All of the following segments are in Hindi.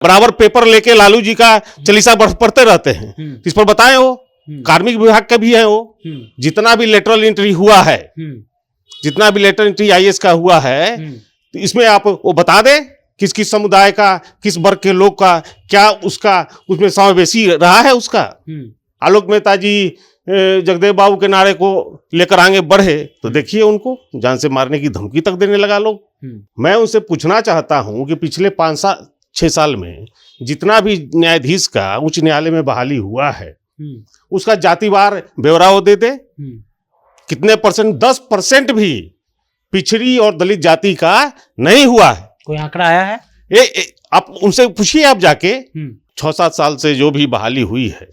बराबर पेपर लेके लालू जी का चालीसा पढ़ते रहते हैं। इस पर बताएं, वो कार्मिक विभाग के भी हैं, वो जितना भी लेटरल एंट्री हुआ है, जितना भी लेटरल एंट्री आईएएस का हुआ है, तो इसमें आप वो बता दें किस किस समुदाय का, किस वर्ग के लोग का क्या उसका उसमें समावेशी रहा है उसका। आलोक मेहता जी जगदेव बाबू के नारे को लेकर आगे बढ़े तो देखिए उनको जान से मारने की धमकी तक देने लगा लोग। मैं उनसे पूछना चाहता हूं कि पिछले 5-6 साल में जितना भी न्यायाधीश का उच्च न्यायालय में बहाली हुआ है उसका जातिवार ब्यौरा वो दे दे। कितने परसेंट, 10% भी पिछड़ी और दलित जाति का नहीं हुआ है। कोई आंकड़ा आया है? आप उनसे पूछिए, आप जाके 6-7 साल से जो भी बहाली हुई है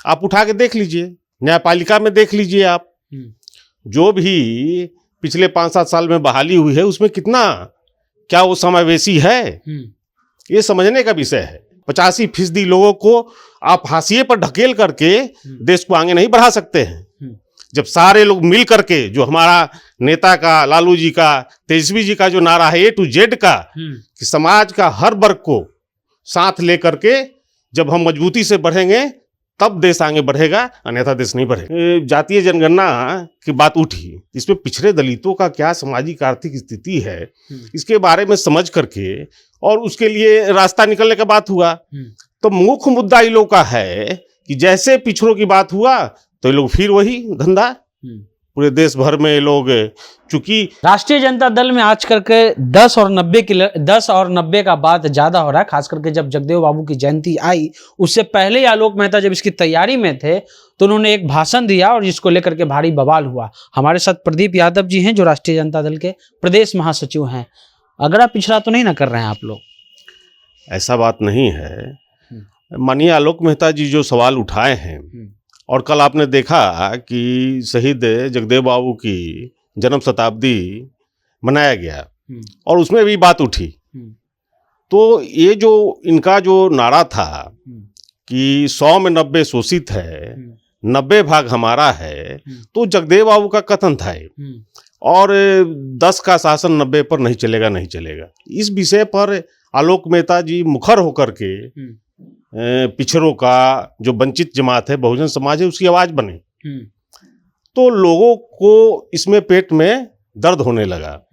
आप उठा के देख लीजिए, न्यायपालिका में देख लीजिए आप, जो भी पिछले 5-7 साल में बहाली हुई है उसमें कितना क्या वो समावेशी है, ये समझने का विषय है। 85% लोगों को आप हाशिए पर ढकेल करके देश को आगे नहीं बढ़ा सकते हैं। जब सारे लोग मिल करके, जो हमारा नेता का, लालू जी का, तेजस्वी जी का जो नारा है A to Z का, कि समाज का हर वर्ग को साथ लेकर के जब हम मजबूती से बढ़ेंगे तब देश आगे बढ़ेगा, अन्यथा देश नहीं बढ़ेगा। जातीय जनगणना की बात उठी, इसमें पिछड़े दलितों का क्या सामाजिक आर्थिक स्थिति है इसके बारे में समझ करके और उसके लिए रास्ता निकलने का बात हुआ। तो मुख्य मुद्दा इन लोग का है कि जैसे पिछड़ों की बात हुआ तो ये लोग फिर वही धंधा पूरे देश भर में लोग, चूंकि राष्ट्रीय जनता दल में आज करके 10 और 90 का बात ज्यादा हो रहा है, खास करके जब जगदेव बाबू की जयंती आई उससे पहले ही आलोक मेहता जब इसकी तैयारी में थे तो उन्होंने एक भाषण दिया और जिसको लेकर के भारी बवाल हुआ। हमारे साथ प्रदीप यादव जी हैं जो राष्ट्रीय जनता दल के प्रदेश महासचिव हैं। अगड़ा पिछड़ा तो नहीं ना कर रहे हैं आप लोग? ऐसा बात नहीं है। माननीय आलोक मेहता जी जो सवाल उठाए हैं, और कल आपने देखा कि शहीद जगदेव बाबू की जन्म शताब्दी मनाया गया और उसमें भी बात उठी। तो ये जो इनका जो नारा था कि 100 में 90 शोषित है, 90 भाग हमारा है, तो जगदेव बाबू का कथन था और 10 का शासन 90 पर नहीं चलेगा, नहीं चलेगा। इस विषय पर आलोक मेहता जी मुखर होकर के पिछड़ों का जो वंचित जमात है, बहुजन समाज है, उसकी आवाज बने। तो लोगों को इसमें पेट में दर्द होने लगा।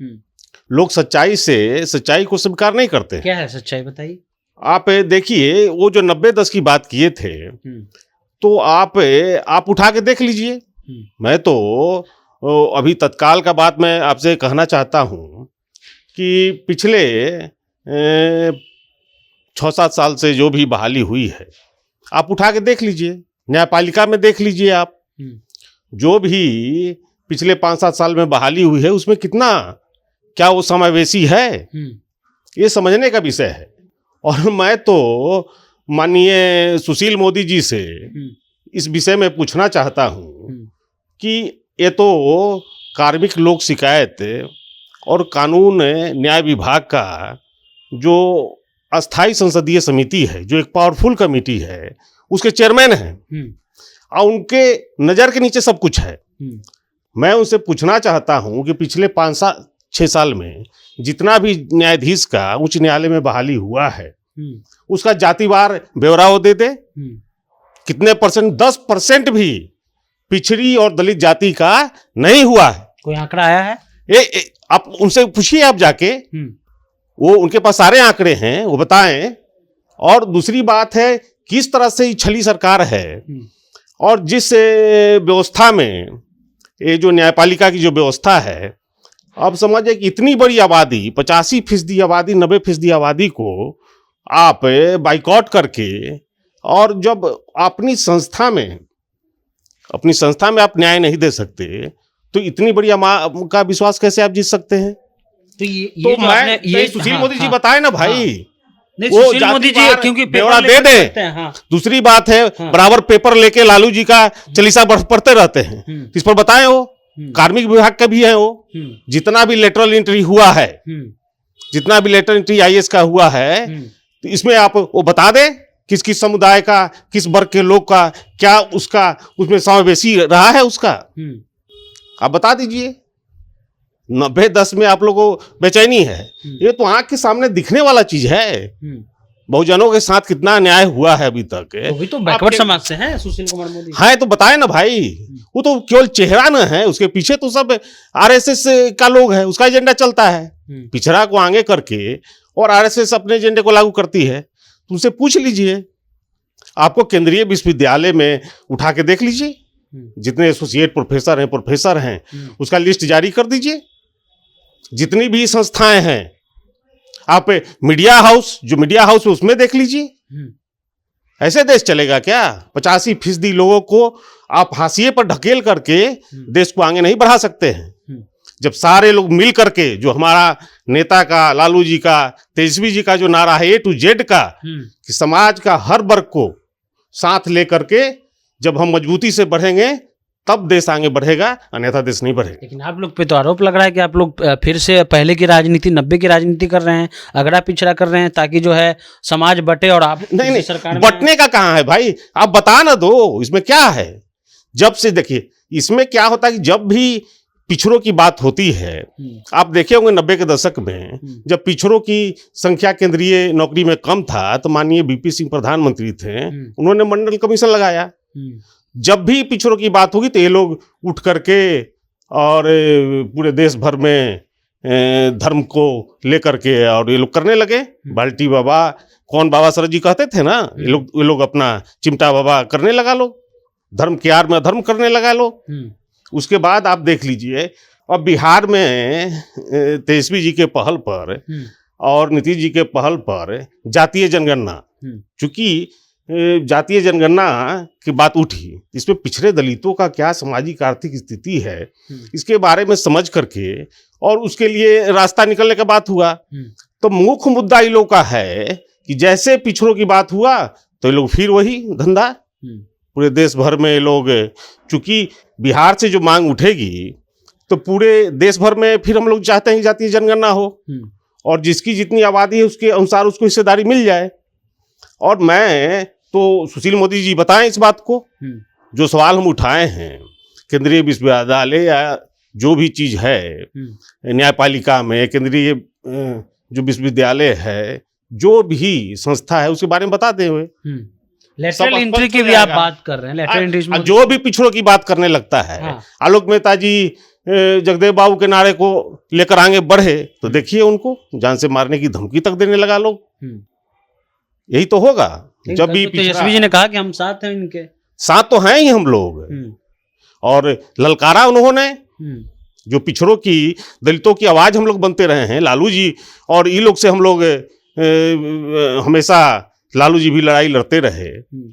लोग सच्चाई को स्वीकार नहीं करते। क्या है सच्चाई, बताइए। आप देखिए, वो जो 90-10 की बात किए थे तो आप उठा के देख लीजिए। मैं तो अभी तत्काल का बात मैं आपसे कहना चाहता हूं कि पिछले 6-7 साल से जो भी बहाली हुई है आप उठा के देख लीजिए, न्यायपालिका में देख लीजिए आप, जो भी पिछले 5-7 साल में बहाली हुई है उसमें कितना क्या वो समावेशी है, ये समझने का विषय है। और मैं तो माननीय सुशील मोदी जी से इस विषय में पूछना चाहता हूं कि ये तो कार्मिक लोक शिकायत और कानून न्याय विभाग का जो अस्थाई संसदीय समिति है, जो एक पावरफुल कमेटी है, उसके चेयरमैन हैं और उनके नज़र के नीचे सब कुछ है। मैं उनसे पूछना चाहता हूं कि पिछले 5-6 साल में जितना भी न्यायाधीश का उच्च न्यायालय में बहाली हुआ है उसका जातिवार ब्यौरा वो दे दे। कितने परसेंट, 10% भी पिछड़ी और दलित जाति का नहीं हुआ है। कोई आंकड़ा आया है? आप उनसे पूछिए, आप जाके, वो उनके पास सारे आंकड़े हैं, वो बताएं। और दूसरी बात है किस तरह से छली सरकार है और जिस व्यवस्था में ये जो न्यायपालिका की जो व्यवस्था है, आप समझिए कि इतनी बड़ी आबादी, 85% आबादी, 90% आबादी को आप बाइकआउट करके, और जब अपनी संस्था में आप न्याय नहीं दे सकते तो इतनी बड़ी का विश्वास कैसे आप जीत सकते हैं? तो सुशील मोदी जी बताए ना भाई, वो सुशील मोदी जी क्योंकि ब्यौरा दे दे। दूसरी बात है, बराबर पेपर लेके लालू जी का चालीसा पढ़ते रहते हैं। इस पर बताएं, वो कार्मिक विभाग के भी हैं, वो जितना भी लेटरल एंट्री हुआ है, जितना भी लेटरल एंट्री आईएएस का हुआ है, तो इसमें आप वो बता दें किस किस समुदाय का, किस वर्ग के लोग का क्या उसका उसमें समावेशी रहा है उसका, आप बता दीजिए। 90-10 में आप लोगों को बेचैनी है, ये तो आंख के सामने दिखने वाला चीज है। बहुजनों के साथ कितना अन्याय हुआ है अभी तक। वो भी तो बैकवर्ड समाज से है सुशील कुमार मोदी। हाँ तो बताए ना भाई, वो तो केवल चेहरा न है, उसके पीछे तो सब आरएसएस का लोग है, उसका एजेंडा चलता है। पिछड़ा को आगे करके और आरएसएस अपने एजेंडे को लागू करती है। तुमसे पूछ लीजिए, आपको केंद्रीय विश्वविद्यालय में उठा के देख लीजिए, जितने एसोसिएट प्रोफेसर हैं उसका लिस्ट जारी कर दीजिए। जितनी भी संस्थाएं हैं, आप मीडिया हाउस, जो मीडिया हाउस है उसमें देख लीजिए। ऐसे देश चलेगा क्या? 85% लोगों को आप हाशिए पर ढकेल करके देश को आगे नहीं बढ़ा सकते हैं। जब सारे लोग मिल करके, जो हमारा नेता का, लालू जी का, तेजस्वी जी का जो नारा है A to Z का, कि समाज का हर वर्ग को साथ लेकर के जब हम मजबूती से बढ़ेंगे तब देश आगे बढ़ेगा, अन्यथा देश नहीं बढ़ेगा। लेकिन आप लोग पे तो आरोप लग रहा है कि आप लोग फिर से पहले की राजनीति, 90 की राजनीति कर रहे हैं, अगड़ा पिछड़ा कर रहे हैं, ताकि जो है समाज बटे और आप नहीं सरकार बटने का कहाँ है भाई? आप बता ना दो, इसमें क्या है? जब से देखिए, इसमें क्या होता है कि जब भी पिछड़ों की बात होती है, आप देखे होंगे 90 के दशक में जब पिछड़ों की संख्या केंद्रीय नौकरी में कम था, तो माननीय बीपी सिंह प्रधानमंत्री थे, उन्होंने मंडल कमीशन लगाया। जब भी पिछड़ों की बात होगी तो ये लोग उठ करके और पूरे देश भर में धर्म को लेकर के और ये लोग करने लगे। बाल्टी बाबा, कौन बाबा सरद जी कहते थे ना, ये लोग अपना चिमटा बाबा करने लगा, लोग धर्म के आड़ में अधर्म करने लगा लोग। उसके बाद आप देख लीजिए, अब बिहार में तेजस्वी जी के पहल पर और नीतीश जी के पहल पर जातीय जनगणना, चूंकि जातीय जनगणना की बात उठी, इसमें पिछड़े दलितों का क्या सामाजिक आर्थिक स्थिति है, इसके बारे में समझ करके और उसके लिए रास्ता निकलने का बात हुआ। तो मुख्य मुद्दा इन लोग का है कि जैसे पिछड़ों की बात हुआ तो ये लोग फिर वही धंधा, पूरे देश भर में ये लोग, चूंकि बिहार से जो मांग उठेगी तो पूरे देश भर में फिर हम लोग चाहते हैं कि जातीय जनगणना हो और जिसकी जितनी आबादी है उसके अनुसार उसको हिस्सेदारी मिल जाए। और मैं तो सुशील मोदी जी बताएं इस बात को, जो सवाल हम उठाए हैं केंद्रीय विश्वविद्यालय या जो भी चीज है न्यायपालिका में, केंद्रीय जो विश्वविद्यालय है, जो भी संस्था है, उसके बारे में बताते हुए लेटरल एंट्री की भी आप बात कर रहे हैं। लेटरल एंट्री जो भी पिछड़ों की बात करने लगता है, हाँ। आलोक मेहता जी जगदेव बाबू के नारे को लेकर आगे बढ़े तो देखिए उनको जान से मारने की धमकी तक देने लगा लोग। यही तो होगा जब भी तेजस्वी जी ने कहा कि हम साथ हैं, इनके साथ तो हैं ही हम लोग। और ललकारा उन्होंने, जो पिछड़ों की, दलितों की आवाज हम लोग बनते रहे हैं। लालू जी और ये लोग से हम लोग हमेशा, लालू जी भी लड़ाई लड़ते रहे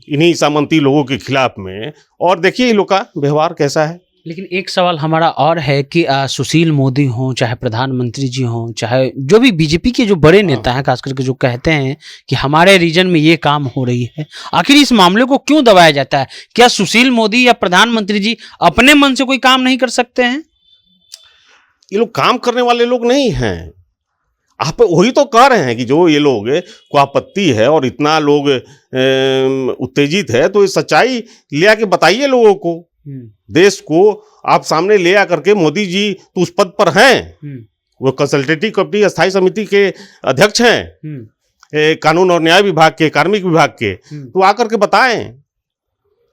इन्हीं सामंती लोगों के खिलाफ में, और देखिए इन लोग का व्यवहार कैसा है। लेकिन एक सवाल हमारा और है कि सुशील मोदी हों, चाहे प्रधानमंत्री जी हों, चाहे जो भी बीजेपी के जो बड़े नेता हैं, खास करके जो कहते हैं कि हमारे रीजन में ये काम हो रही है, आखिर इस मामले को क्यों दबाया जाता है? क्या सुशील मोदी या प्रधानमंत्री जी अपने मन से कोई काम नहीं कर सकते हैं? ये लोग काम करने वाले लोग नहीं हैं। आप वही तो कह रहे हैं कि जो ये लोग को आपत्ति है और इतना लोग उत्तेजित है, तो ये सच्चाई ले आके बताइए लोगों को, देश को आप सामने ले आकर के। मोदी जी तो उस पद पर हैं, वो कंसल्टेटिव कमेटी स्थायी समिति के अध्यक्ष हैं, कानून और न्याय विभाग के, कार्मिक विभाग के, तो आकर के बताएं,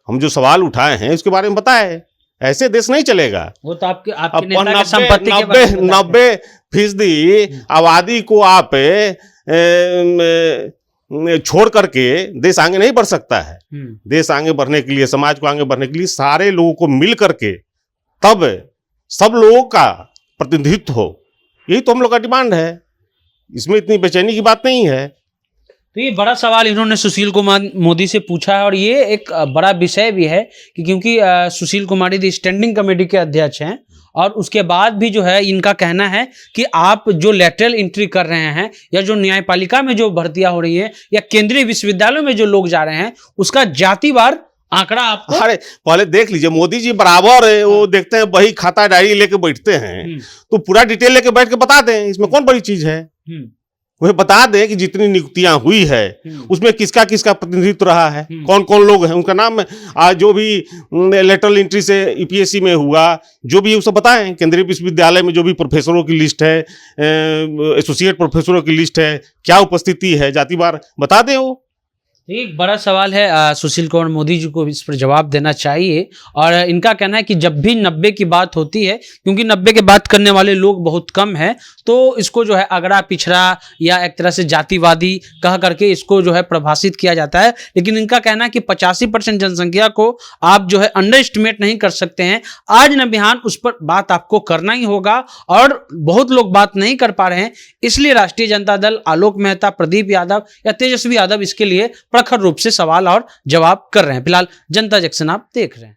हम जो सवाल उठाए हैं उसके बारे में बताएं। ऐसे देश नहीं चलेगा। वो तो आपके नेता की संपत्ति के बारे में 90% आबादी को आप छोड़ करके देश आगे नहीं बढ़ सकता है। देश आगे बढ़ने के लिए, समाज को आगे बढ़ने के लिए सारे लोगों को मिल करके तब सब लोगों का प्रतिनिधित्व हो, यही तो हम लोग का डिमांड है। इसमें इतनी बेचैनी की बात नहीं है। तो ये बड़ा सवाल इन्होंने सुशील कुमार मोदी से पूछा है, और ये एक बड़ा विषय भी है कि क्योंकि सुशील कुमार जी स्टैंडिंग कमेटी के अध्यक्ष हैं, और उसके बाद भी जो है इनका कहना है कि आप जो लेटरल एंट्री कर रहे हैं, या जो न्यायपालिका में जो भर्तियां हो रही है, या केंद्रीय विश्वविद्यालयों में जो लोग जा रहे हैं, उसका जातिवार आंकड़ा आपको, अरे पहले देख लीजिए, मोदी जी बराबर है, वो देखते हैं बही खाता डायरी लेके बैठते हैं, तो पूरा डिटेल लेके बैठ के बता दें, इसमें कौन बड़ी चीज है। वह बता दें कि जितनी नियुक्तियां हुई है उसमें किसका किसका प्रतिनिधित्व रहा है, कौन कौन लोग हैं, उनका नाम आज जो भी लेटरल एंट्री से यूपीएससी में हुआ जो भी वो सब बताएं। केंद्रीय विश्वविद्यालय में जो भी प्रोफेसरों की लिस्ट है, एसोसिएट प्रोफेसरों की लिस्ट है, क्या उपस्थिति है, जातिवार बता दें। वो एक बड़ा सवाल है, सुशील कुमार मोदी जी को इस पर जवाब देना चाहिए। और इनका कहना है कि जब भी 90 की बात होती है, क्योंकि 90 की बात करने वाले लोग बहुत कम हैं, तो इसको जो है अगड़ा पिछड़ा या एक तरह से जातिवादी कह करके इसको जो है प्रभाषित किया जाता है। लेकिन इनका कहना है कि 85% जनसंख्या को आप जो है अंडर एस्टिमेट नहीं कर सकते हैं। आज न बिहान उस पर बात आपको करना ही होगा और बहुत लोग बात नहीं कर पा रहे हैं। इसलिए राष्ट्रीय जनता दल, आलोक मेहता, प्रदीप यादव या तेजस्वी यादव इसके लिए प्रखर रूप से सवाल और जवाब कर रहे हैं। फिलहाल जनता जंक्शन आप देख रहे हैं।